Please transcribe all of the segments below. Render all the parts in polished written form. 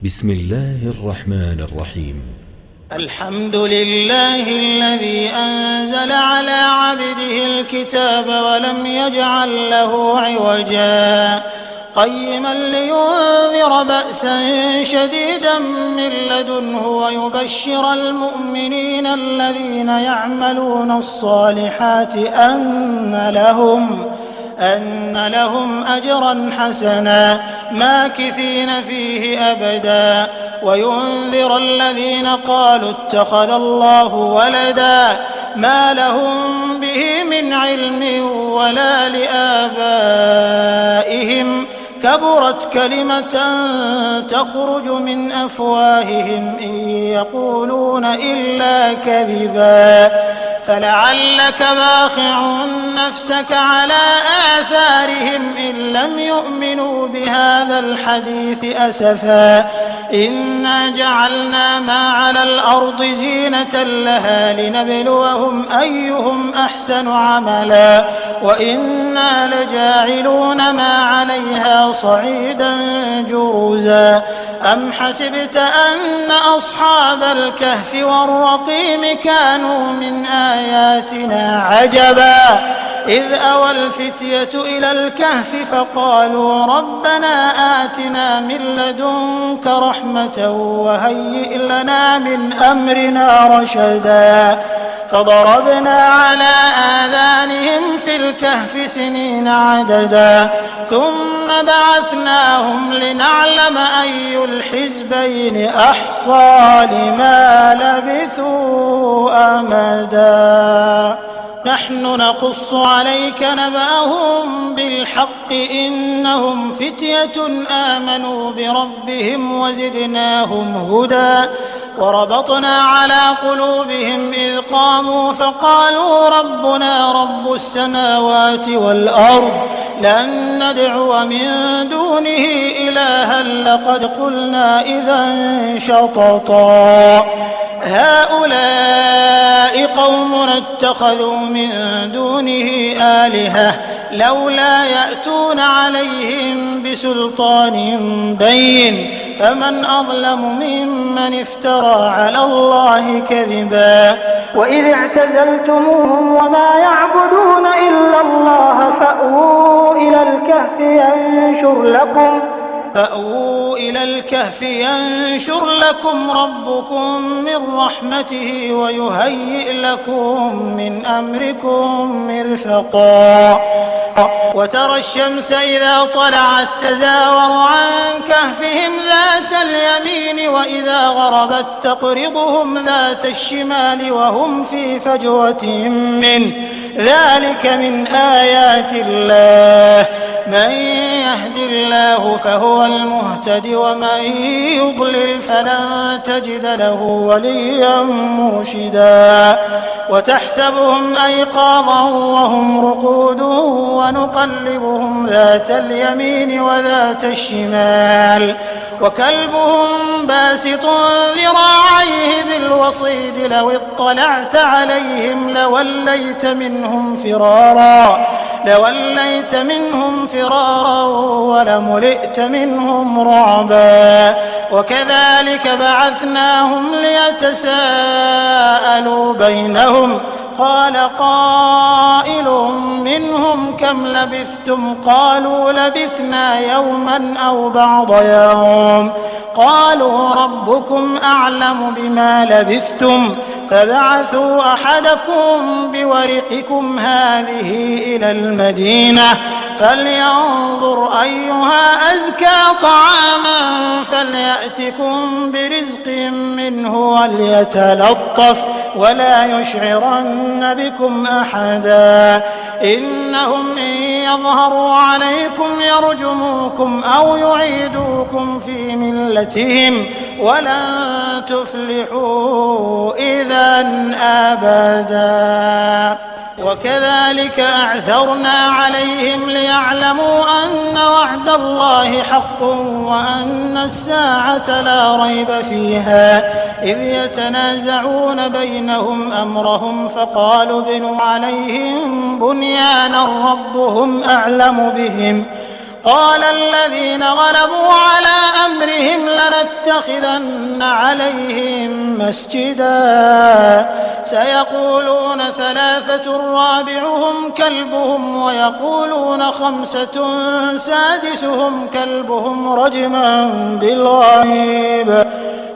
بسم الله الرحمن الرحيم. الحمد لله الذي أنزل على عبده الكتاب ولم يجعل له عوجا قيما لينذر بأسا شديدا من لدنه ويبشر المؤمنين الذين يعملون الصالحات أن لهم أجرا حسنا ماكثين فيه أبدا وينذر الذين قالوا اتخذ الله ولدا ما لهم به من علم ولا لآبائهم كبرت كلمة تخرج من أفواههم إن يقولون إلا كذبا فلعلك باخع نفسك على آثارهم إن لم يؤمنوا بهذا الحديث أسفا إنا جعلنا ما على الأرض زينة لها لنبلوهم أيهم أحسن عملا وإنا لجاعلون ما عليها صعيدا جرزا أم حسبت أن أصحاب الكهف والرقيم كانوا من آياتنا عجبا إذ أوى الفتية إلى الكهف فقالوا ربنا آتنا من لدنك رحمة وهيئ لنا من أمرنا رشدا فضربنا على آذانهم في الكهف سنين عددا ثم بعثناهم لنعلم أي الحزبين أحصى لما لبثوا أمدا نحن نقص عليك نبأهم بالحق إنهم فتية آمنوا بربهم وزدناهم هدى وربطنا على قلوبهم إذ قاموا فقالوا ربنا رب السماوات والأرض لن ندعو من دونه إلها لقد قلنا إذا شططا هؤلاء قومنا اتخذوا من دونه آلهة لولا يأتون عليهم بسلطان بين فمن أظلم ممن افترى على الله كذبا وإذ اعتزلتموهم وما يعبدون إلا الله فأووا إلى الكهف ينشر لكم ربكم من رحمته ويهيئ لكم من أمركم مرفقا وترى الشمس إذا طلعت تزاور عن كهفهم ذات اليمين وإذا غربت تقرضهم ذات الشمال وهم في فجوة منه ذلك من آيات الله من يهد الله فهو المهتد ومن يضلل فلن تجد له وليا مرشدا وتحسبهم أيقاظا وهم رقود ونقلبهم ذات اليمين وذات الشمال وكلبهم باسط ذراعيه بالوصيد لو اطلعت عليهم لوليت منهم فرارا ولملئت منهم رعبا وكذلك بعثناهم ليتساءلوا بينهم قال قائل منهم كم لبثتم قالوا لبثنا يوما أو بعض يوم قالوا ربكم أعلم بما لبثتم فبعثوا أحدكم بورقكم هذه إلى المدينة فلينظر أيها أزكى طعاما فليأتكم برزق منه وليتلطف ولا يشعرن بكم أحدا إنهم إن يظهروا عليكم يرجموكم أو يعيدوكم في ملتهم ولن تفلحوا إذا أبدا وكذلك أعثرنا عليهم ليعلموا أن وعد الله حق وأن الساعة لا ريب فيها إذ يتنازعون بينهم أمرهم فقالوا ابنوا عليهم بنيانا ربهم أعلم بهم قال الذين غلبوا على أمرهم لنتخذن عليهم مسجدا سيقولون 3 رابعهم كلبهم ويقولون 5 سادسهم كلبهم رجما بالغيب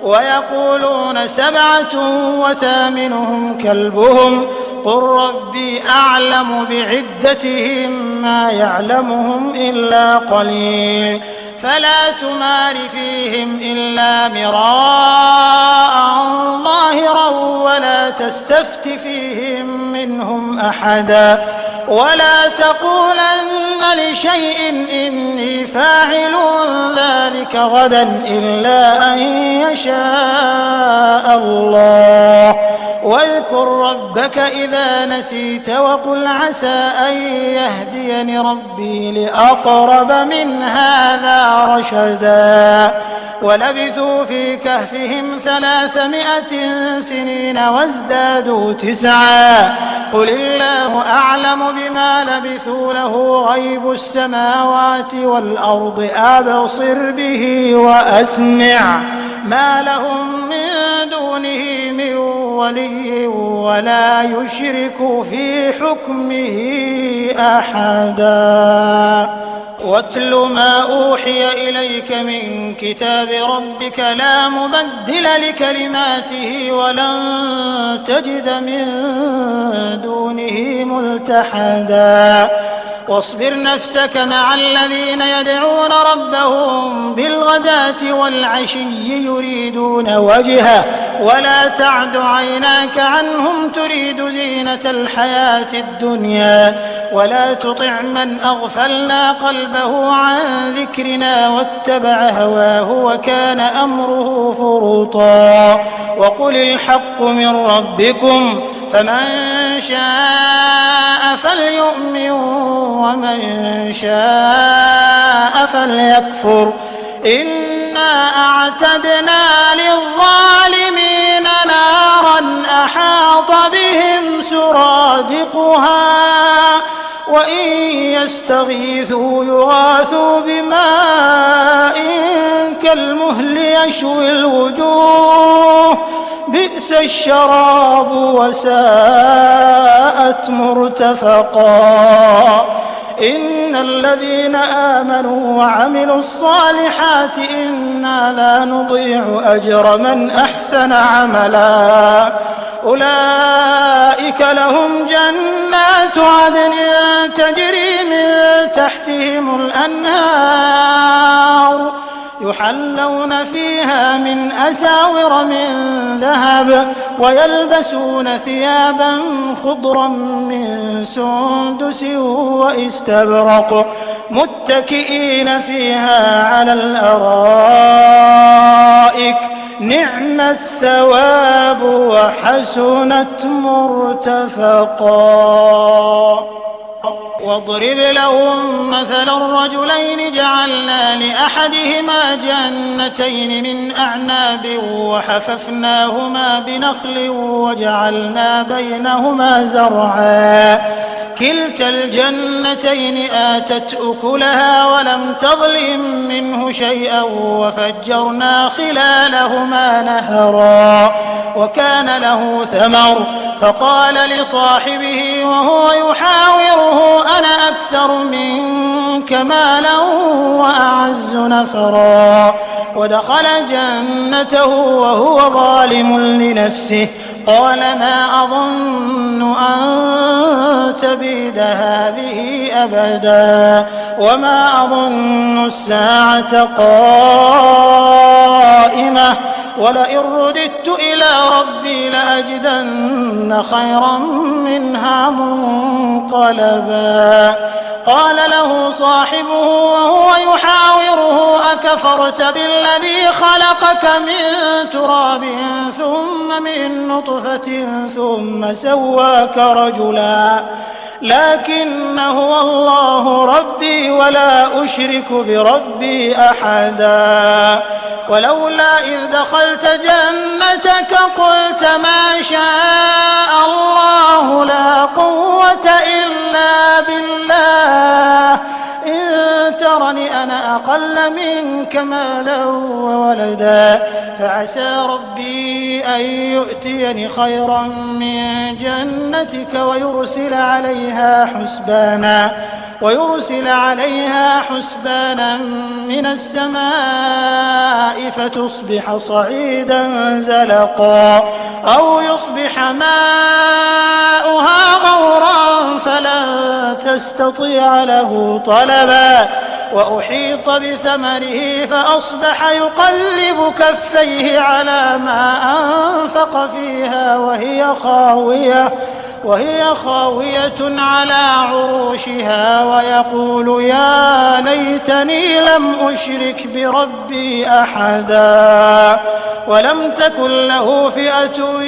ويقولون 7 وثامنهم كلبهم قل ربي أعلم بعدتهم ما يعلمهم إلا قليل فلا تمار فيهم إلا مراء ظاهرا ولا تستفت فيهم منهم أحدا ولا تقولن لشيء إني فاعل ذلك غدا إلا أن يشاء الله واذكر ربك إذا نسيت وقل عسى أن يهديني ربي لأقرب من هذا رشدا ولبثوا في كهفهم 300 سنين وازدادوا 9 قل الله أعلم بما لبثوا له غيب السماوات والأرض أبصر به وأسمع ما لهم من دونه من ولي ولا يشرك في حكمه أحدا واتل ما أوحي إليك من كتاب ربك لا مبدل لكلماته ولن تجد من دونه ملتحدا واصبر نفسك مع الذين يدعون ربهم بالغداة والعشي يريدون وجهه ولا تعد عيناك عنهم تريد زينة الحياة الدنيا ولا تطع من أغفلنا قلبه عن ذكرنا واتبع هواه وكان أمره فرطا وقل الحق من ربكم فمن شاء فليؤمن ومن شاء فليكفر إنا أعتدنا للظالمين نارا أحاط بهم سرادقها وإن يستغيثوا يغاثوا بماء كالمهل يشوي الوجوه بئس الشراب وساءت مرتفقا إن الذين آمنوا وعملوا الصالحات إنا لا نضيع أجر من أحسن عملا أولئك لهم جنات عدن تجري من تحتهم الأنهار يحلون فيها من أساور من ذهب ويلبسون ثيابا خضرا من سندس واستبرق متكئين فيها على الأرائك نعم الثواب وحسنت مرتفقا واضرب لهم مثل الرجلين جعلنا لأحدهما جنتين من أعناب وحففناهما بنخل وجعلنا بينهما زرعا كلتا الجنتين آتت أكلها ولم تظلم منه شيئا وفجرنا خلالهما نهرا وكان له ثمر فقال لصاحبه وهو يحاوره أنا أكثر منك مالا وأعز نفرا ودخل جنته وهو ظالم لنفسه قال ما أظن أن تبيد هذه أبدا وما أظن الساعة قائمة ولئن رددت إلى ربي لأجدن خيرا منها منقلبا قال له صاحبه وهو يحاوره أكفرت بالذي خلقك من تراب ثم من نطفة ثم سواك رجلا لكن هو الله ربي ولا أشرك بربي أحدا ولولا إذ دخلت جنتك قلت ما شاء الله لا قوة إلا بالله إن ترني أقل منك مالا وولدا فعسى ربي أن يؤتيني خيرا من جنتك ويرسل عليها حسبانا من السماء فتصبح صعيدا زلقا أو يصبح ماؤها غورا فلن تستطيع له طلبا وأحيط بثمره فأصبح يقلب كفيه على ما أنفق فيها وهي خاوية على عروشها ويقول يا ليتني لم أشرك بربي أحدا ولم تكن له فئة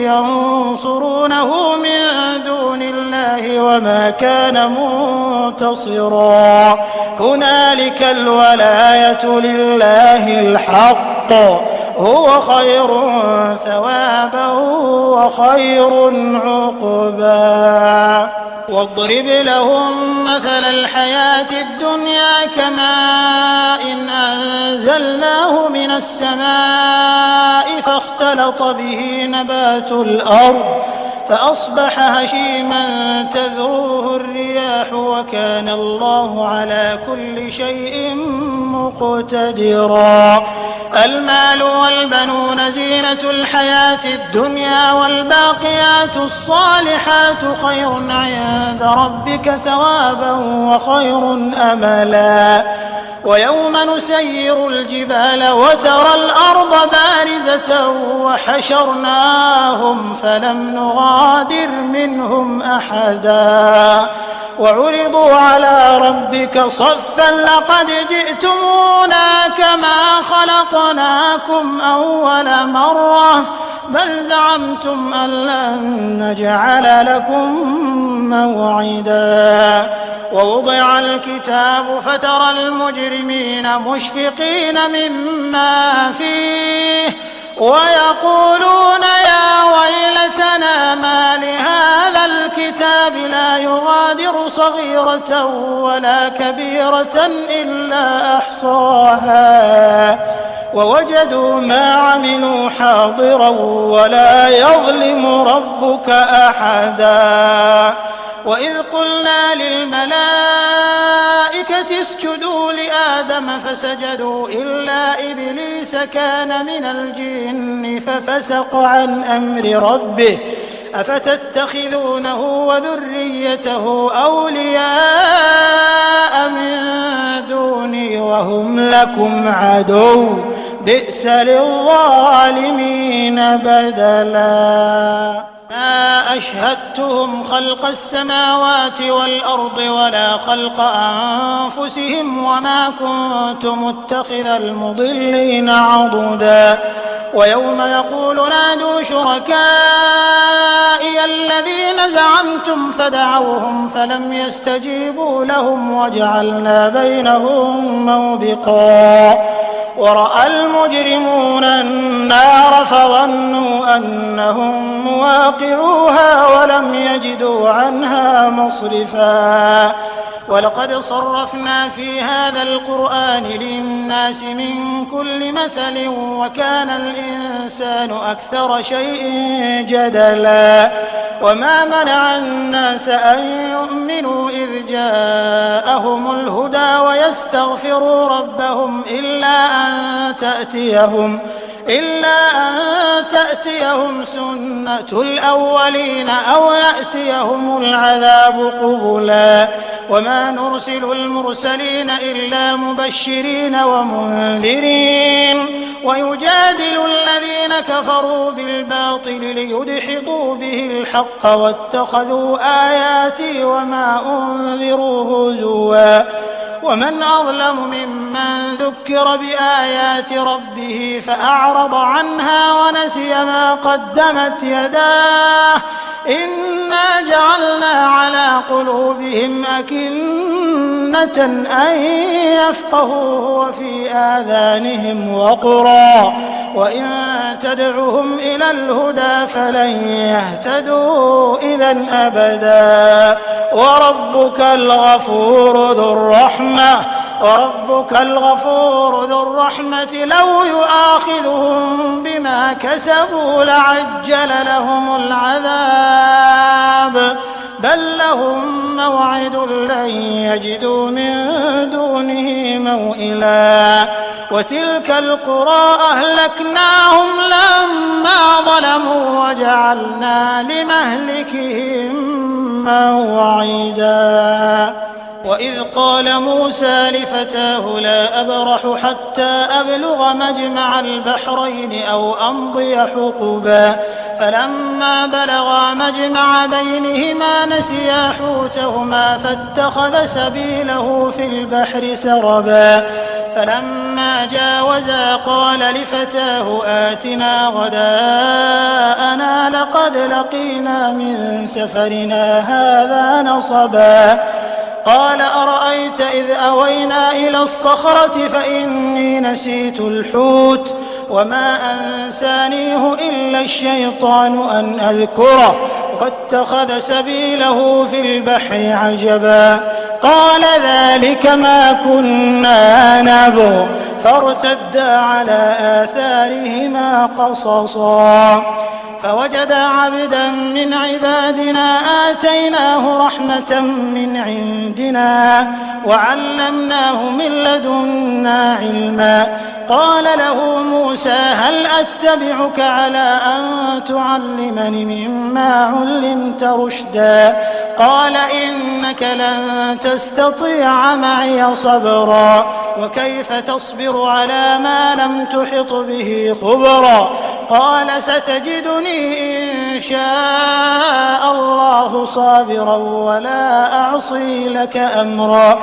ينصرونه من دون الله وما كان منتصرا هنالك الولاية لله الحق هو خير ثوابا وخير عقبا واضرب لهم مثل الحياة الدنيا كماء إن أنزلناه من السماء فاختلط به نبات الأرض فأصبح هشيما تذروه الرياح وكان الله على كل شيء مقتدرا المال والبنون زينة الحياة الدنيا والباقيات الصالحات خير عند ربك ثوابا وخير أملا ويوم نسير الجبال وترى الأرض بارزة وحشرناهم فلم نغادر منهم أحدا وعرضوا على ربك صفا لقد جئتمونا كما خلقناكم أول مرة بل زعمتم أن لن نجعل لكم موعدا ووضع الكتاب فترى المجرمين مشفقين مما فيه ويقولون يا ويلتنا ما لهذا الكتاب لا يغادر صغيرة ولا كبيرة إلا أحصاها ووجدوا ما عملوا حاضرا ولا يظلم ربك أحدا وإذ قلنا للملائكة اسجدوا لآدم فسجدوا إلا إبليس كان من الجن ففسق عن أمر ربه أفتتخذونه وذريته أولياء من دوني وهم لكم عدو بئس للظالمين بدلا ما أشهدتهم خلق السماوات والأرض ولا خلق أنفسهم وما كنت متخذ المضلين عضدا ويوم يقول نادوا شركائي الذين زعمتم فدعوهم فلم يستجيبوا لهم وجعلنا بينهم موبقا ورأى المجرمون النار فظنوا أنهم مواقعوها ولم يجدوا عنها مصرفا ولقد صرفنا في هذا القرآن للناس من كل مثل وكان الإنسان أكثر شيء جدلا وما منع الناس أن يؤمنوا إذ جاءهم الهدى ويستغفروا ربهم إلا أن تأتيهم سنة الأولين أو يأتيهم العذاب قبلا وما نرسل المرسلين إلا مبشرين ومنذرين ويجادل الذين كفروا بالباطل ليدحضوا به الحق واتخذوا آياتي وما أنذروا هزوا ومن أظلم ممن ذكر بآيات ربه فأعرض عنها ونسي ما قدمت يداه إنا جعلنا على قلوبهم أكنة أن يفقهوه وفي آذانهم وقرا وإن تدعهم إلى الهدى فلن يهتدوا إذا أبدا وربك الغفور ذو الرحمة وربك الغفور ذو الرحمة لو يؤاخذهم بما كسبوا لعجل لهم العذاب بل لهم موعد لن يجدوا من دونه موئلا وتلك القرى أهلكناهم لما ظلموا وجعلنا لمهلكهم موعدا وإذ قال موسى لفتاه لا أبرح حتى أبلغ مجمع البحرين أو أمضي حقبا فلما بلغا مجمع بينهما نسيا حوتهما فاتخذ سبيله في البحر سربا فلما جاوزا قال لفتاه آتنا غداءنا لقد لقينا من سفرنا هذا نصبا قال أرأيت إذ أوينا إلى الصخرة فإني نسيت الحوت وما أنسانيه إلا الشيطان أن أذكره واتخذ سبيله في البحر عجبا قال ذلك ما كنا نبغ فارتدا على آثارهما قصصا فوجدا عبدا من عبادنا آتيناه رحمة من عندنا وعلمناه من لدنا علما قال له موسى هل أتبعك على أن تعلمني مما علمت رشدا قال إنك لن تستطيع معي صبرا وكيف تصبر على ما لم تحط به خبرا قال ستجدني إن شاء الله صابرا ولا أعصي لك أمرا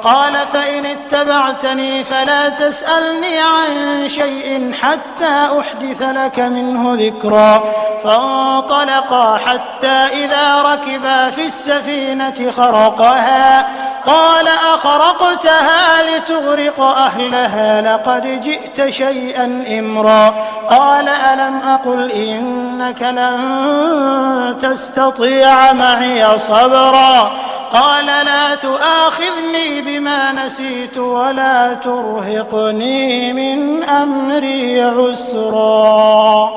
قال فإن اتبعتني فلا تسألني عن شيء حتى أحدث لك منه ذكرا فانطلقا حتى إذا ركبا في السفينة خرقها قال أخرقتها لتغرق أهلها لقد جئت شيئا إمرا قال ألم أقل إنك لن تستطيع معي صبرا قال لا تؤاخذني بما نسيت ولا ترهقني من أمري عسرا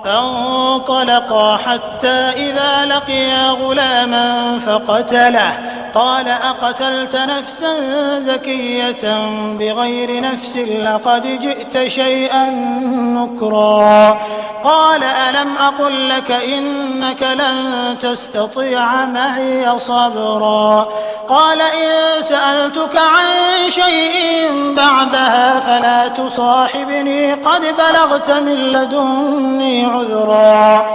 فانطلقا حتى إذا لقيا غلاما فقتله قال أقتلت نفسا زكية بغير نفس لقد جئت شيئا نكرا قال ألم أقل لك إنك لن تستطيع معي صبرا قال إن سألتك عن شيء بعدها فلا تصاحبني قد بلغت من لدني عذرا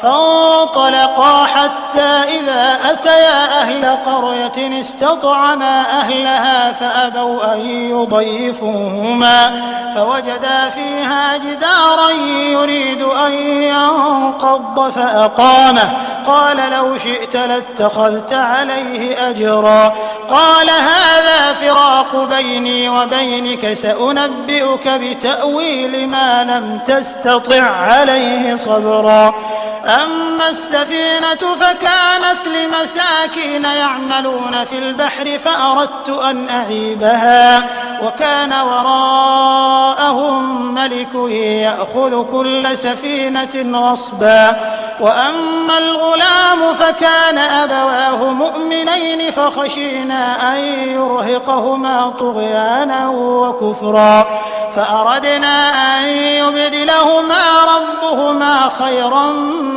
فانطلقا حتى إذا أتيا أهل قرية استطعما أهلها فأبوا أن يضيفوهما فوجدا فيها جدارا يريد أن ينقض فأقامه قال لو شئت لاتخذت عليه أجرا قال هذا فراق بيني وبينك سأنبئك بتأويل ما لم تستطع عليه صبرا أما السفينة فكانت لمساكين يعملون في البحر فأردت أن أعيبها وكان وراءهم ملك يأخذ كل سفينة غصبا وأما الغلام فكان أبواه مؤمنين فخشينا أن يرهقهما طغيانا وكفرا فأردنا أن يبدلهما ربهما خيرا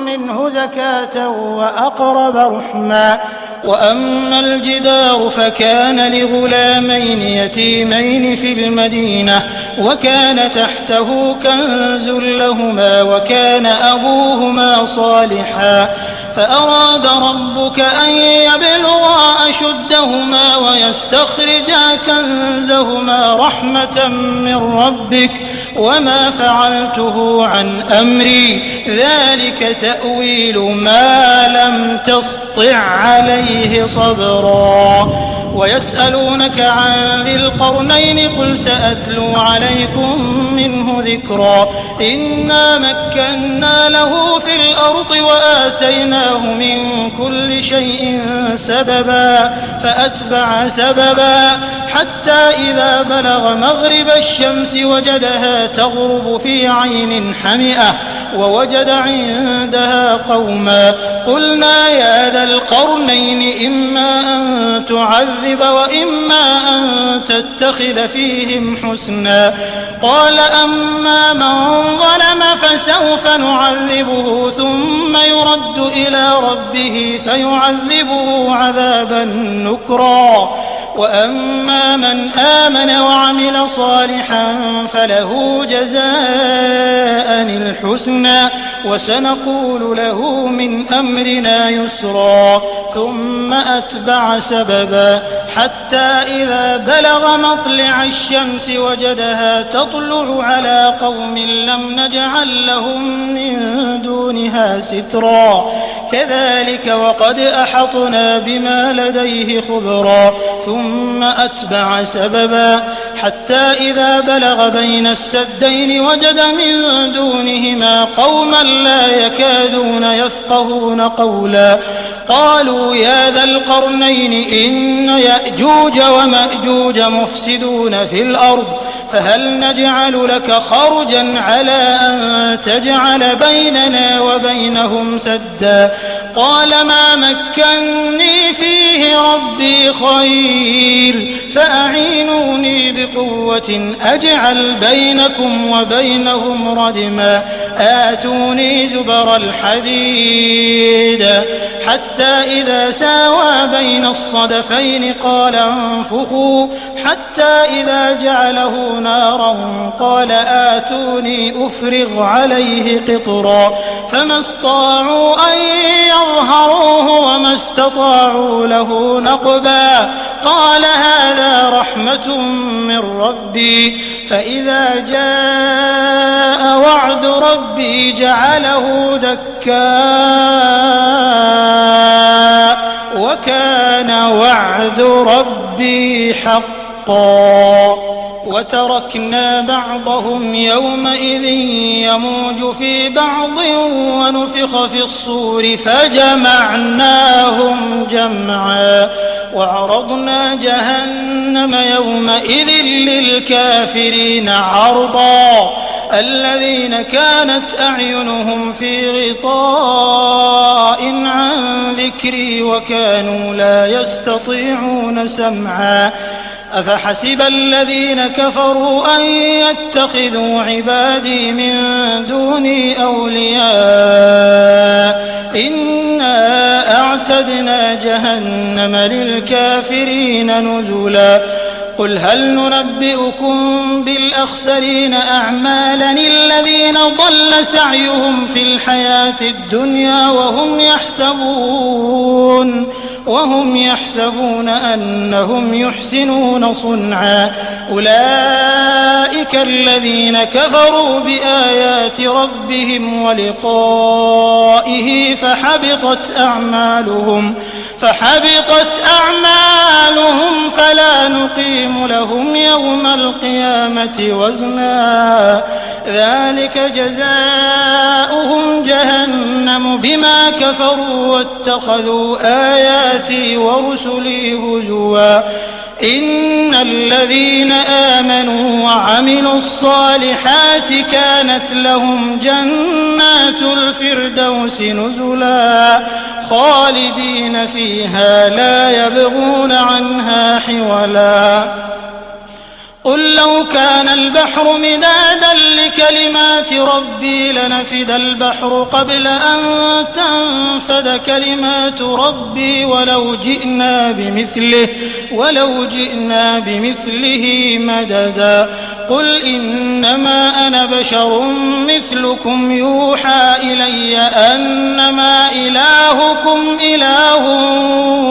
منه زكاة وأقرب رحما وأما الجدار فكان لغلامين يتيمين في المدينة وكان تحته كنز لهما وكان أبوهما صالحا فأراد ربك أن يبلغا أشدهما ويستخرجا كنزهما رحمة من ربك وما فعلته عن أمري ذلك تأويل ما لم تسطع عليه صبرا ويسألونك عن ذي القرنين قل سأتلو عليكم منه ذكرا إنا مكنا له في الأرض وآتيناه من كل شيء سببا فأتبع سببا حتى إذا بلغ مغرب الشمس وجدها تغرب في عين حمئة ووجد عندها قوما قلنا يا ذا القرنين إما أن تعذب وإما أن تتخذ فيهم حسنا قال أما من ظلم فسوف نعذبه ثم يرد إلى ربه فيعذبه عذابا نكرا وأما من آمن وعمل صالحا فله جزاء الحسنى وسنقول له من أمرنا يسرا ثم أتبع سببا حتى إذا بلغ مطلع الشمس وجدها تطلع على قوم لم نجعل لهم من دونها سترا كذلك وقد أحطنا بما لديه خبرا ثم أتبع سببا حتى إذا بلغ بين السدين وجد من دونهما قوما لا يكادون يفقهون قولا قالوا يا ذا القرنين إن يأجوج ومأجوج مفسدون في الأرض فهل نجعل لك خرجا على أن تجعل بيننا وبينهم سدا قال ما مكني فيه ربي خير فأعينوني بقوة أجعل بينكم وبينهم ردما آتوني زبر الحديد حتى إذا ساوى بين الصدفين قال انفخوا حتى إذا جعله نارا قال آتوني أفرغ عليه قطرا فما استطاعوا أن يظهروه وما استطاعوا له نقبا قال هذا رحمة من ربي فإذا جاء وعد ربي جعله دكا وكان وعد ربي حقا وتركنا بعضهم يومئذ يموج في بعض ونفخ في الصور فجمعناهم جمعا وعرضنا جهنم يومئذ للكافرين عرضا الذين كانت أعينهم في غطاء عن ذكري وكانوا لا يستطيعون سمعا أفحسب الذين كفروا أن يتخذوا عبادي من دوني أولياء إنا أعتدنا جهنم للكافرين نزلا قل هل ننبئكم بالأخسرين أعمالا الذين ضل سعيهم في الحياة الدنيا وهم يحسبون أنهم يحسنون صنعا أولئك الذين كفروا بآيات ربهم ولقائه فحبطت أعمالهم فلا نقيم لهم يوم القيامة وزنا ذلك جزاؤهم جهنم بما كفروا واتخذوا آياتي ورسلي هزوا إن الذين آمنوا وعملوا الصالحات كانت لهم جنات الفردوس نزلا خالدين فيها لا يبغون عنها حولا قل لو كان البحر مدادا لكلمات ربي لنفد البحر قبل أن تنفد كلمات ربي ولو جئنا بمثله مددا قل إنما أنا بشر مثلكم يوحى إلي أنما إلهكم إله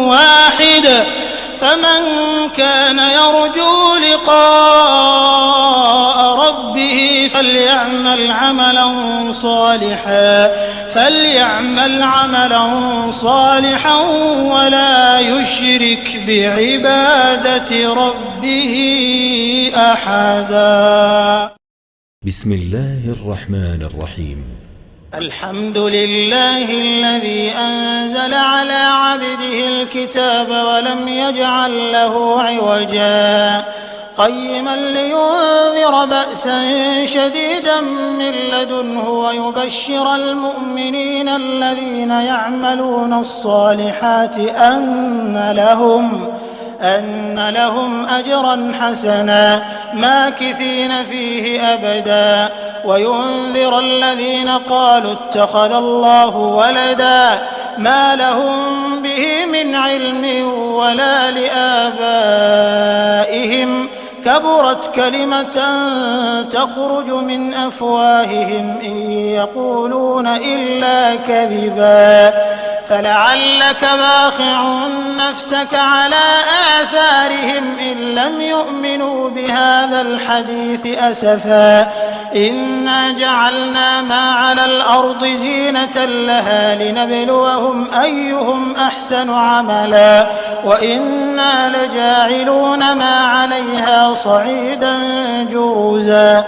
واحد فمن كان يرجو لقاء ربه ربه فليعمل عملا صالحا ولا يشرك بعبادة ربه أحدا. بسم الله الرحمن الرحيم. الحمد لله الذي أنزل على عبده الكتاب ولم يجعل له عوجا قيما لينذر بأسا شديدا من لدنه ويبشر المؤمنين الذين يعملون الصالحات أن لهم أجرا حسنا ماكثين فيه أبدا وينذر الذين قالوا اتخذ الله ولدا ما لهم به من علم ولا لآبائهم كبرت كلمة تخرج من أفواههم إن يقولون إلا كذبا فلعلك باخع نفسك على آثارهم إن لم يؤمنوا بهذا الحديث أسفا إنا جعلنا ما على الأرض زينة لها لنبلوهم أيهم أحسن عملا وإنا لجاعلون ما عليها صعيدا جرزا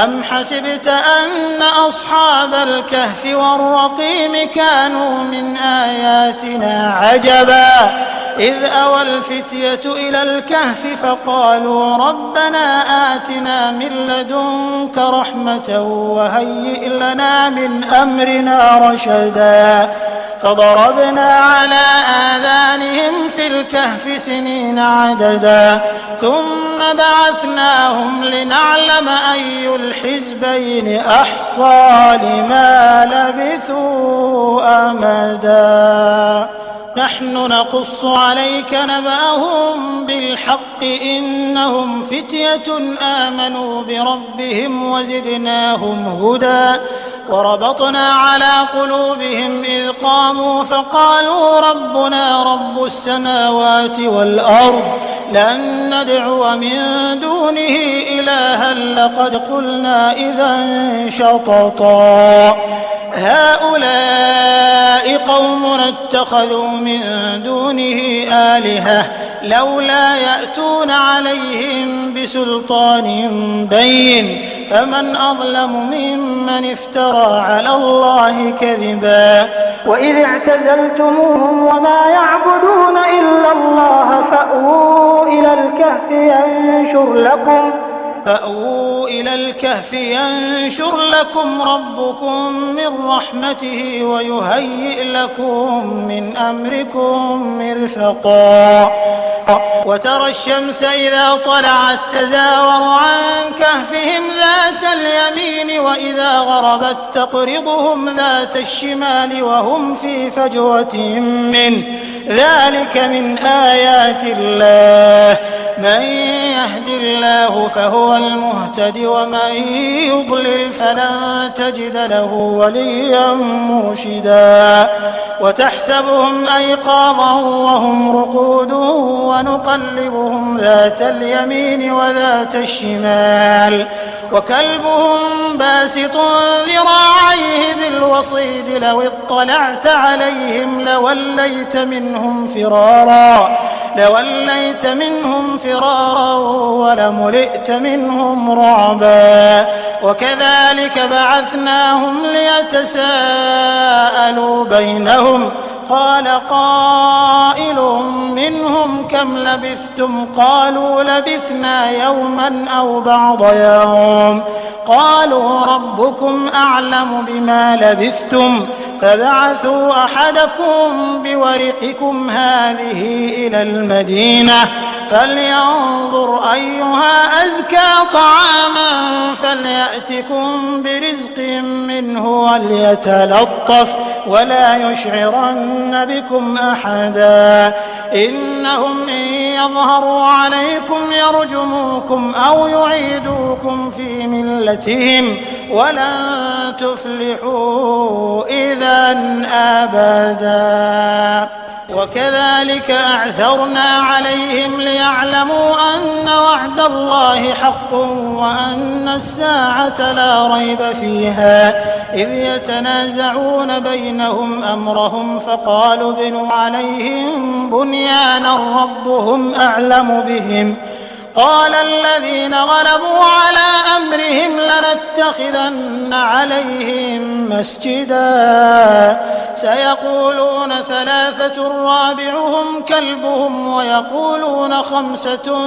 أم حسبت أن أصحاب الكهف والرقيم كانوا من آياتنا عجبا إذ أوى الفتية إلى الكهف فقالوا ربنا آتنا من لدنك رحمة وهيئ لنا من أمرنا رشدا فضربنا على آذانهم في الكهف سنين عددا ثم بعثناهم لنعلم أي الحزبين أحصى لما لبثوا أمدا نحن نقص عليك نبأهم بالحق إنهم فتية آمنوا بربهم وزدناهم هدى وربطنا على قلوبهم إذ قاموا فقالوا ربنا رب السماوات والأرض لن ندعو من دونه إلها لقد قلنا إذا شططا هؤلاء قومنا اتخذوا من دونه آلهة لولا يأتون عليهم بسلطان بين فمن أظلم ممن افترى على الله كذبا وإذ اعتزلتموهم وما يعبدون إلا الله فأووا إلى الكهف ينشر لكم ربكم من رحمته ويهيئ لكم من أمركم مرفقا وترى الشمس إذا طلعت تزاور عن كهفهم ذات اليمين وإذا غربت تقرضهم ذات الشمال وهم في فجوة منه ذلك من آيات الله من يهد الله فهو المهتد ومن يضلل فلن تجد له وليا مرشدا وتحسبهم أيقاظا وهم رقود ونقلبهم ذات اليمين وذات الشمال وكلبهم باسط ذراعيه بالوصيد لو اطلعت عليهم لوليت منهم فرارا ولملئت منهم رعبا وكذلك بعثناهم ليتساءلوا بينهم قال قائل منهم كم لبثتم قالوا لبثنا يوما أو بعض يوم قالوا ربكم أعلم بما لبثتم فابعثوا أحدكم بورقكم هذه إلى المدينة فلينظر أيها أزكى طعاما فليأتكم برزق منه وليتلطف ولا يشعرن بكم أحدا إنهم إن يظهروا عليكم يرجموكم أو يعيدوكم في ملتهم ولن تفلحوا إذا أبدا وكذلك أعثرنا عليهم ليعلموا أن وعد الله حق وأن الساعة لا ريب فيها إذ يتنازعون بينهم أمرهم فقالوا ابنوا عليهم بنيانا ربهم أعلم بهم قال الذين غلبوا على أمرهم لنتخذن عليهم مسجدا سيقولون ثلاثة رابعهم كلبهم ويقولون خمسة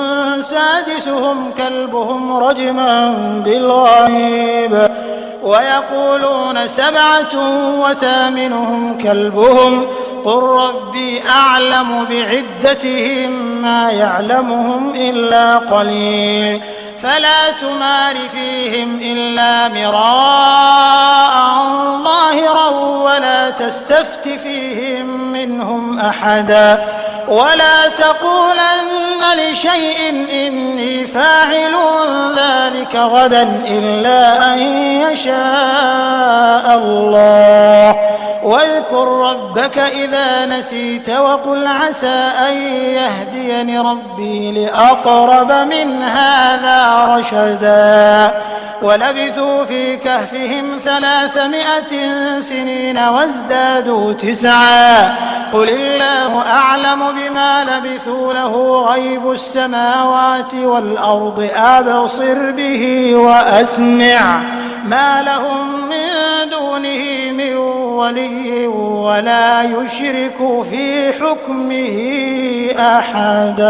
سادسهم كلبهم رجما بالغيب ويقولون سبعة وثامنهم كلبهم قل ربي أعلم بعدتهم ما يعلمهم إلا قليل فلا تمار فيهم إلا مراء ظاهرا ولا تستفت فيهم منهم أحدا ولا تقولن لشيء إني فاعل ذلك غدا إلا أن يشاء الله واذكر ربك إذا نسيت وقل عسى أن يهديني ربي لأقرب من هذا رشدا ولبثوا في كهفهم 300 سنين وازدادوا 9 قل الله أعلم بما لبثوا له غيب السماوات والأرض أبصر به وأسمع ما لهم من دونه من ولي ولا يشرك في حكمه أحدا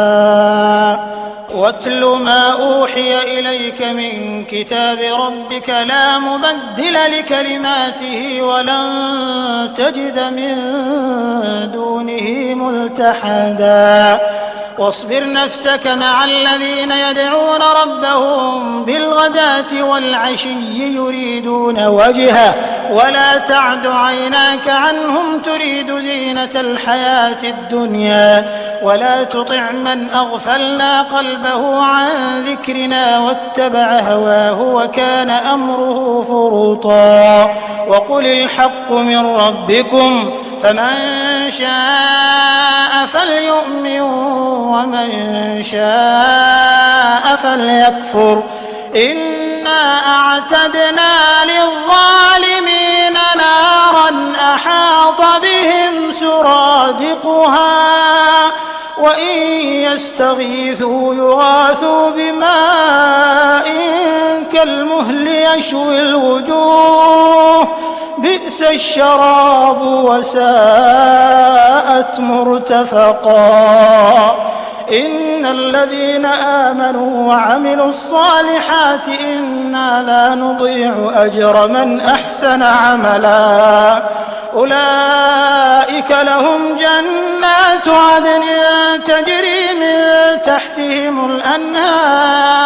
واتل ما أوحي إليك من كتاب ربك لا مبدل لكلماته ولن تجد من دونه ملتحدا واصبر نفسك مع الذين يدعون ربهم بالغداة والعشي يريدون وجهه ولا تعد عيناك عنهم تريد زينة الحياة الدنيا ولا تطع من أغفلنا قلبه عن ذكرنا واتبع هواه وكان أمره فرطا وقل الحق من ربكم فمن شاء فليؤمن ومن شاء فليكفر إنا أعتدنا للظالمين نارا أحاط بهم سرادقها وإن يستغيثوا يغاثوا بماء كالمهل يشوي الوجوه بئس الشراب وساءت مرتفقا إن الذين آمنوا وعملوا الصالحات إنا لا نضيع أجر من أحسن عملا أولئك لهم جنات عدن تجري من تحتهم الأنهار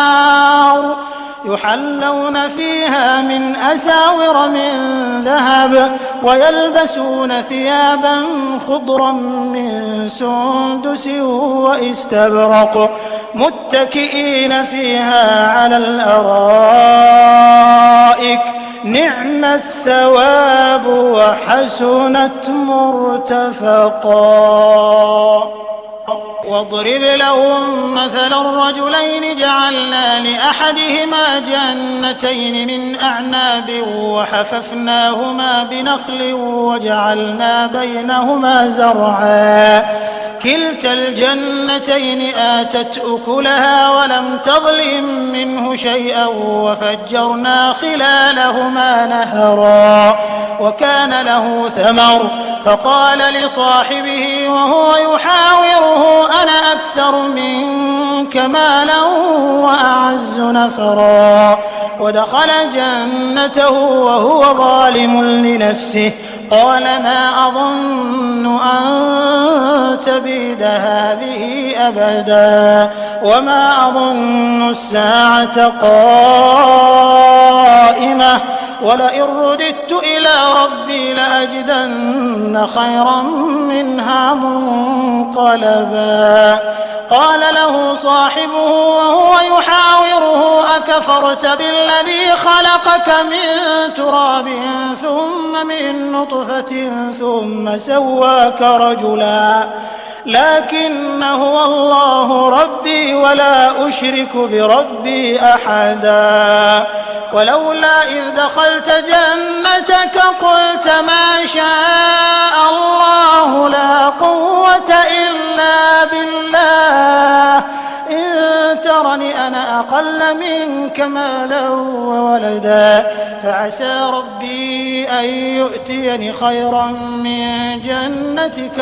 يحلون فيها من أساور من ذهب ويلبسون ثيابا خضرا من سندس واستبرق متكئين فيها على الأرائك نعم الثواب وحسنت مرتفقا واضرب لهم مثل الرجلين جعلنا لأحدهما جنتين من أعناب وحففناهما بنخل وجعلنا بينهما زرعا كلتا الجنتين آتت أكلها ولم تظلم منه شيئا وفجرنا خلالهما نهرا وكان له ثمر فقال لصاحبه وهو يحاوره أنا أكثر منك مالا وأعز نفرا ودخل جنته وهو ظالم لنفسه قال ما أظن أن تبيد هذه أبدا وما أظن الساعة قائمة ولئن رددت إلى ربي لأجدن خيرا منها منقلبا قال له صاحبه وهو يحاوره أكفرت بالذي خلقك من تراب ثم ثم من نطفة ثم سواك رجلا لكن هو الله ربي ولا أشرك بربي أحدا ولولا إذ دخلت جنتك قلت ما شاء الله لا قوة إلا بالله إن ترني أنا أقل منك مالا وولدا فعسى ربي أن يؤتيني خيرا من جنتك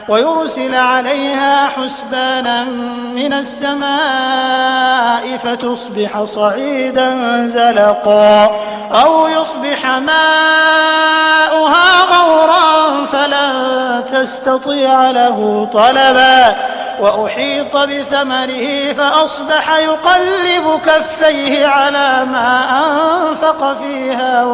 ويرسل عليها حسبانا من السماء فتصبح صعيدا زلقا أو يصبح ماؤها غورا فلن تستطيع له طلبا وأحيط بثمره فأصبح يقلب كفيه على ما أنفق فيها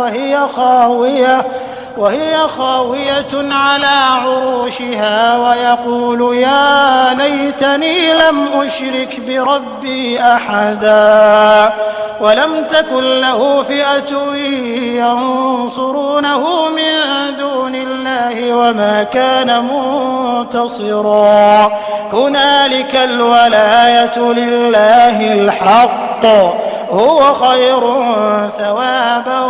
وهي خاوية على عروشها ويقول يا ليتني لم أشرك بربي أحدا ولم تكن له فئة ينصرونه من دون الله وما كان منتصرا هنالك الولاية لله الحق هو خير ثوابا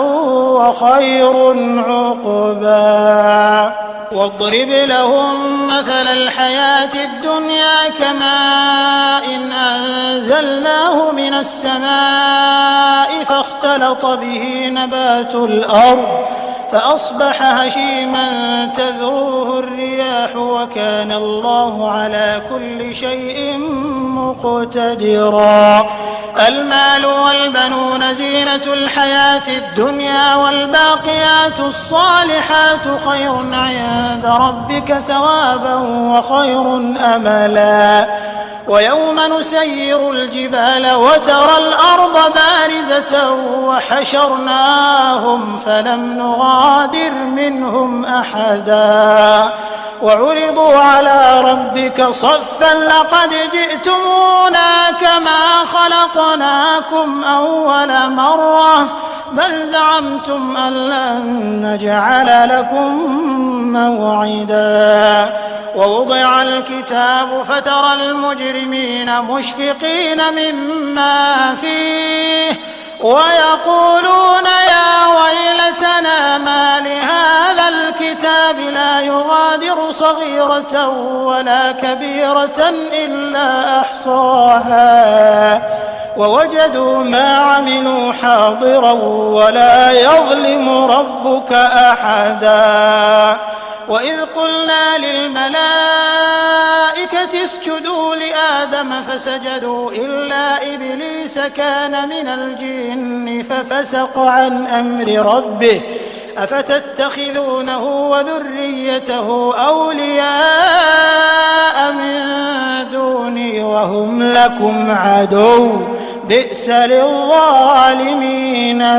وخير عقبا واضرب لهم مثل الحياة الدنيا كماء إن أنزلناه من السماء فاختلط به نبات الأرض فأصبح هشيما تذروه الرياح وكان الله على كل شيء مقتدرا المال والبنون زينة الحياة الدنيا والباقيات الصالحات خير عند ربك ثوابا وخير أملا ويوم نسير الجبال وترى الأرض بارزة وحشرناهم فلم نغادر منهم أحدا وعرضوا على ربك صفا لقد جئتمونا كما خلقناكم أول مرة بل زعمتم أن لن نجعل لكم موعدا ووضع الكتاب فترى المجرمين مشفقين مما فيه ويقولون يا ويلتنا ما لهذا الكتاب لا يغادر صغيرة ولا كبيرة إلا أحصاها ووجدوا ما عملوا حاضرا ولا يظلم ربك أحدا وإذ قلنا للملائكة اسجدوا لآدم فسجدوا إلا إبليس كان من الجن ففسق عن أمر ربه أفتتخذونه وذريته أولياء من دوني وهم لكم عدو بئس للظالمين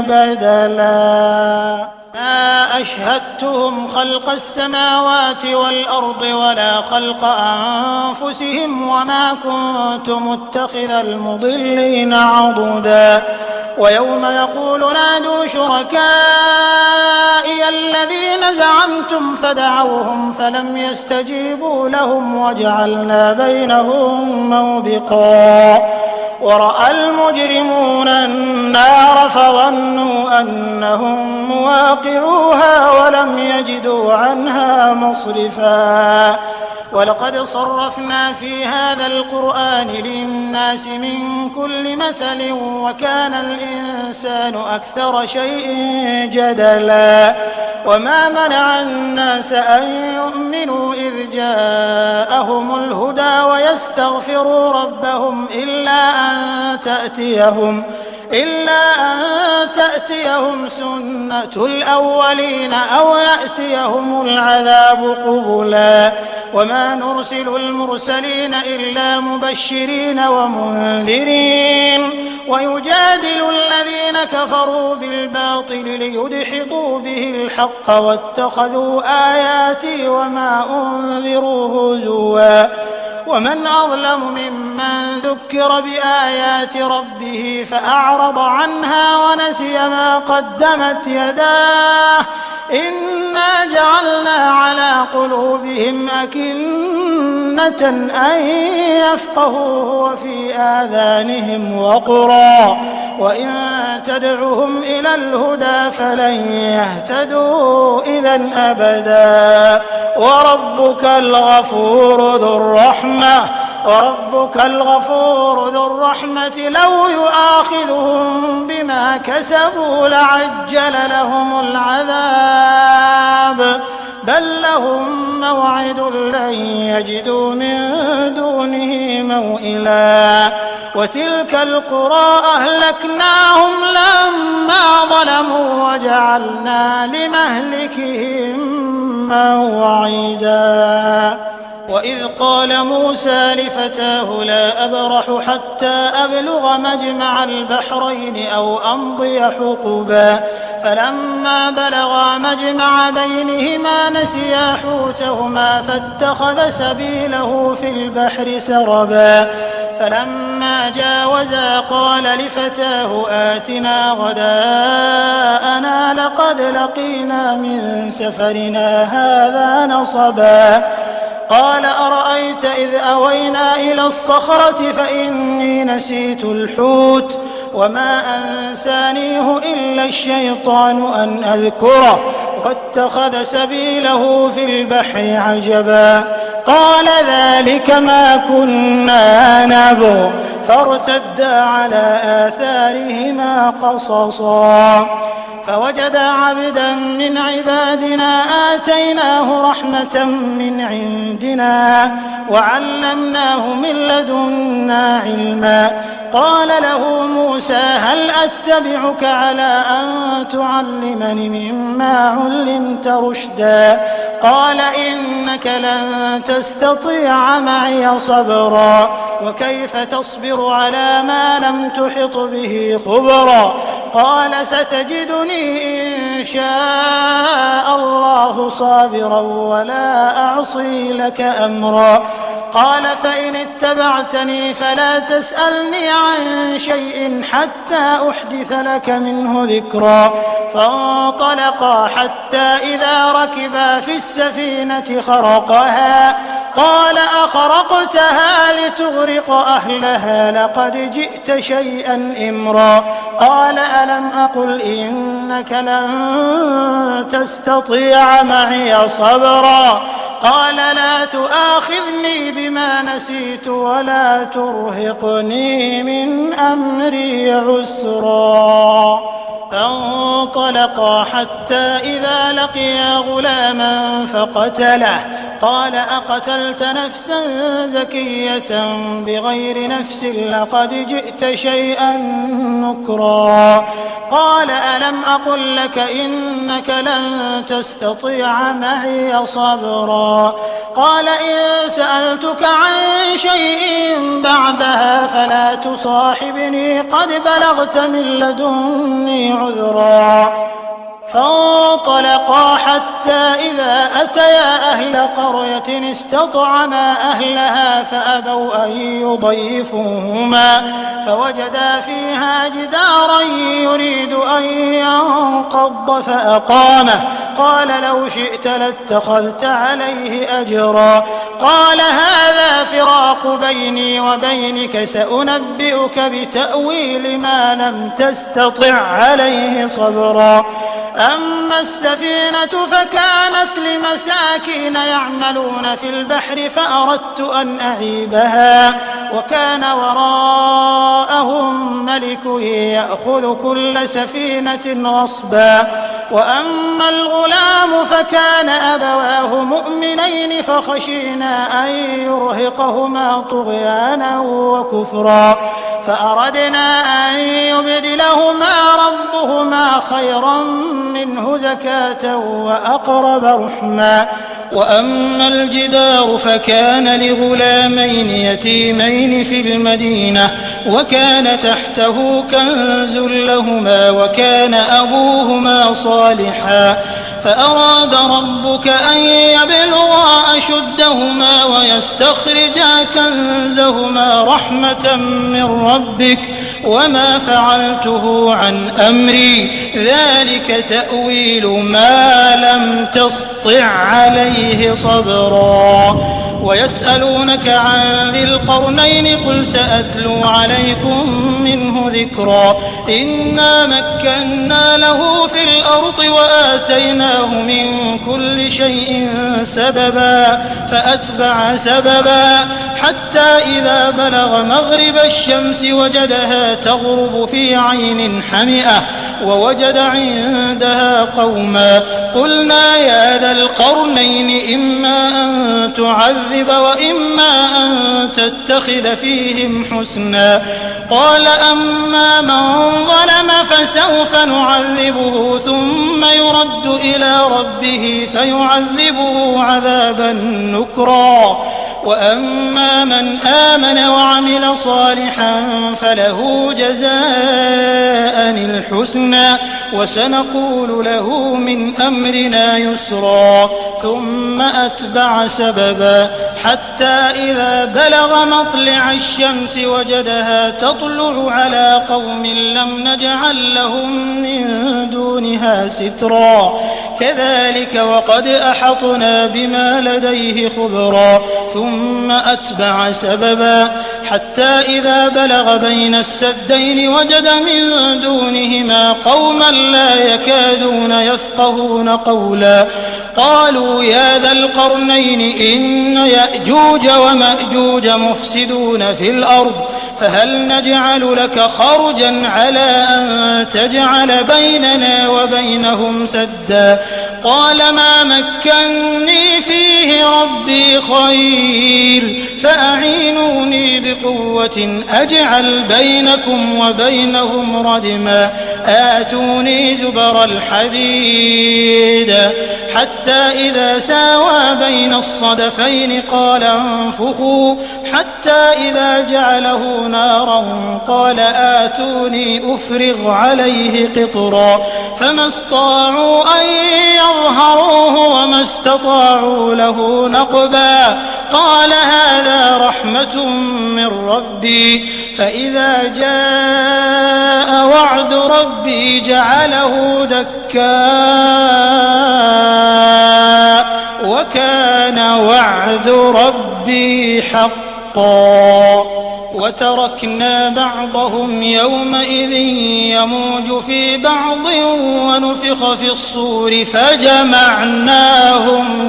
بدلا ما أشهدتهم خلق السماوات والأرض ولا خلق أنفسهم وما كنت متخذ المضلين عضدا ويوم يقول نادوا شركائي الذين زعمتم فدعوهم فلم يستجيبوا لهم وجعلنا بينهم موبقا ورأى المجرمون النار فظنوا أنهم مواقعوها ولم يجدوا عنها مصرفا ولقد صرفنا في هذا القرآن للناس من كل مثل وكان الإنسان أكثر شيء جدلا وما منع الناس أن يؤمنوا إذ جاءهم الهدى ويستغفروا ربهم إلا أن تأتيهم سنة الأولين أو يأتيهم العذاب قبلا وما نرسل المرسلين إلا مبشرين ومنذرين ويجادل الذين كفروا بالباطل ليدحضوا به الحق واتخذوا آياتي وما أنذروا هزوا ومن أظلم ممن ذكر بآيات ربه فأعرض عنها ونسي ما قدمت يداه إنا جعلنا على قلوبهم أكنة أن يفقهوا وفي آذانهم وقرا وإن تدعهم إلى الهدى فلن يهتدوا إذا أبدا وربك الغفور ذو الرحمة لو يؤاخذهم بما كسبوا لعجل لهم العذاب بل لهم موعد لن يجدوا من دونه موئلا وتلك القرى أهلكناهم لما ظلموا وجعلنا لمهلكهم موعدا وإذ قال موسى لفتاه لا أبرح حتى أبلغ مجمع البحرين أو أمضي حقبا فلما بلغا مجمع بينهما نسيا حوتهما فاتخذ سبيله في البحر سربا فلما جاوزا قال لفتاه آتنا غداءنا لقد لقينا من سفرنا هذا نصبا قال أرأيت إذ أوينا إلى الصخرة فإني نسيت الحوت وما أنسانيه إلا الشيطان أن أذكره واتخذ سبيله في البحر عجبا قال ذلك ما كنا نبغ فارتدا على آثارهما قصصا فوجدا عبدا من عبادنا آتيناه رحمة من عندنا وعلمناه من لدنا علما قال له موسى هل أتبعك على أن تعلمني مما علمت رشدا قال إنك لن تستطيع معي صبرا وكيف تصبر على ما لم تحط به خبرا قال ستجدني إن شاء الله صابرا ولا أعصي لك أمرا قال فإن اتبعتني فلا تسألني عن شيء حتى أحدث لك منه ذكرا فانطلقا حتى إذا ركبا في السفينة خرقها قال أخرقتها لتغرق أهلها لقد جئت شيئا إمرا قال ألم أقل إنك لن تستطيع معي صبرا قال لا تؤاخذني بما نسيت ولا ترهقني من أمري عسرا فانطلقا حتى إذا لقيا غلاما فقتله قال أقتلت نفسا زكية بغير نفس لقد جئت شيئا نكرا قال ألم أقل لك إنك لن تستطيع معي صبرا قال إن سألتك عن شيء بعدها فلا تصاحبني قد بلغت من لدني عذرا فانطلقا حتى إذا أتيا أهل قرية استطعما أهلها فأبوا أن يضيفوهما فوجدا فيها جدارا يريد أن ينقض فأقامه قال لو شئت لاتخذت عليه أجرا قال هذا فراق بيني وبينك سأنبئك بتأويل ما لم تستطع عليه صبرا أما السفينة فكانت لمساكين يعملون في البحر فأردت أن أعيبها وكان وراءهم ملك يأخذ كل سفينة غصبا وأما الغلام فكان أبواه مؤمنين فخشينا أن يرهقهما طغيانا وكفرا فأردنا أن يبدلهما ربهما خيرا منه زكاة وأقرب رحما وأما الجدار فكان لغلامين يتيمين في المدينة وكان تحته كنز لهما وكان أبوهما صالحا فأراد ربك أن يبلغا أشدهما ويستخرجا كنزهما رحمة من ربك وما فعلته عن أمري ذلك تأويل ما لم تسطع عليه صبرا ويسألونك عن ذي القرنين قل سأتلو عليكم منه ذكرا إنا مكنا له في الأرض وآتيناه من كل شيء سببا فأتبع سببا حتى إذا بلغ مغرب الشمس وجدها تغرب في عين حمئة ووجد عندها قوما قلنا يا ذا القرنين إما أن تعذب وإما أن تتخذ فيهم حسنا قال أما من ظلم فسوف نعذبه ثم يرد إلى ربه فيعذبه عذابا نكرا وأما من آمن وعمل صالحا فله جزاء الحسنى وسنقول له من أمرنا يسرا ثم أتبع سببا حتى إذا بلغ مطلع الشمس وجدها تطلع على قوم لم نجعل لهم من دونها سترا كذلك وقد أحطنا بما لديه خبرا ثم أتبع سببا حتى إذا بلغ بين السدين وجد من دونهما قوما لا يكادون يفقهون قولا قالوا يا ذا القرنين إن يأجوج ومأجوج مفسدون في الأرض فهل نجعل لك خرجا على أن تجعل بيننا وبينهم سدا قال ما مكني فيه ربي خير فأعينوني بقوة أجعل بينكم وبينهم ردما آتوني زبر الحديد حتى إذا ساوى بين الصدفين قال انفخوا حتى إذا جعله نارا قال آتوني أفرغ عليه قطرا فما استطاعوا أن يظهروه وما استطاعوا له نقبا قال هذا رحمة من ربي فإذا جاء وعد ربي جعله دكا وكان وعد ربي حقا وتركنا بعضهم يومئذ يموج في بعض ونفخ في الصور فجمعناهم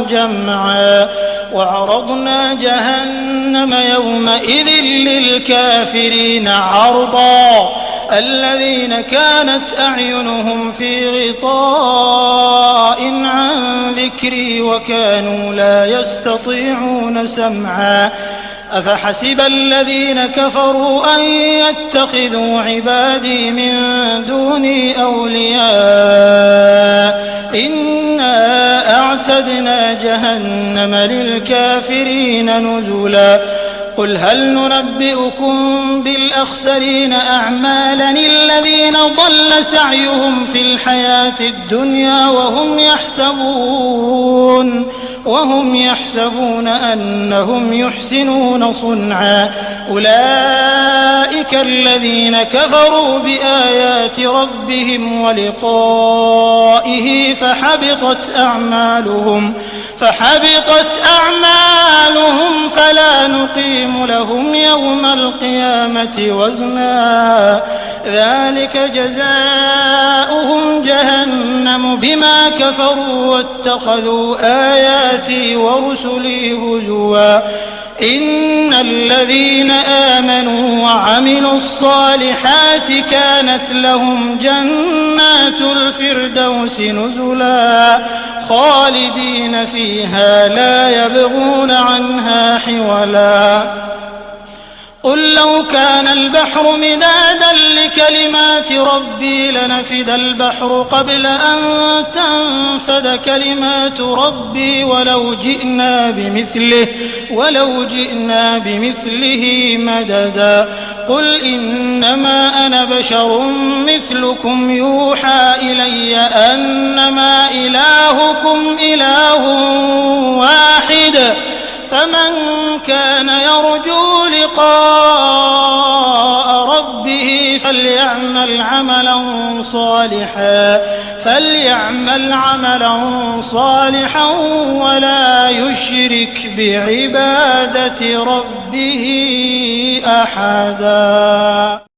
جمعا وعرضنا جهنم يومئذ للكافرين عرضا الذين كانت أعينهم في غطاء عن ذكري وكانوا لا يستطيعون سمعا أفحسب الذين كفروا أن يتخذوا عبادي من دوني أولياء إنا أعتدنا جهنم للكافرين نزلا قل هل ننبئكم بالأخسرين أعمالا الذين ضل سعيهم في الحياة الدنيا وهم يحسبون أنهم يحسنون صنعا أولئك الذين كفروا بآيات ربهم ولقائه فحبطت أعمالهم فلا نقيم لهم يوم القيامة وزنا ذلك جزاؤهم جهنم بما كفروا واتخذوا آياتي ورسلي هزوا إن الذين آمنوا وعملوا الصالحات كانت لهم جنات الفردوس نزلا خالدين فيها لا يبغون عنها حولا قل لو كان البحر مدادا لكلمات ربي لنفد البحر قبل أن تنفد كلمات ربي ولو جئنا بمثله مددا قل إنما أنا بشر مثلكم يوحى إلي أنما إلهكم إلهكم إله واحد فمن كان يرجو لقاء ربه فليعمل عملا صالحا ولا يشرك بعبادة ربه أحدا.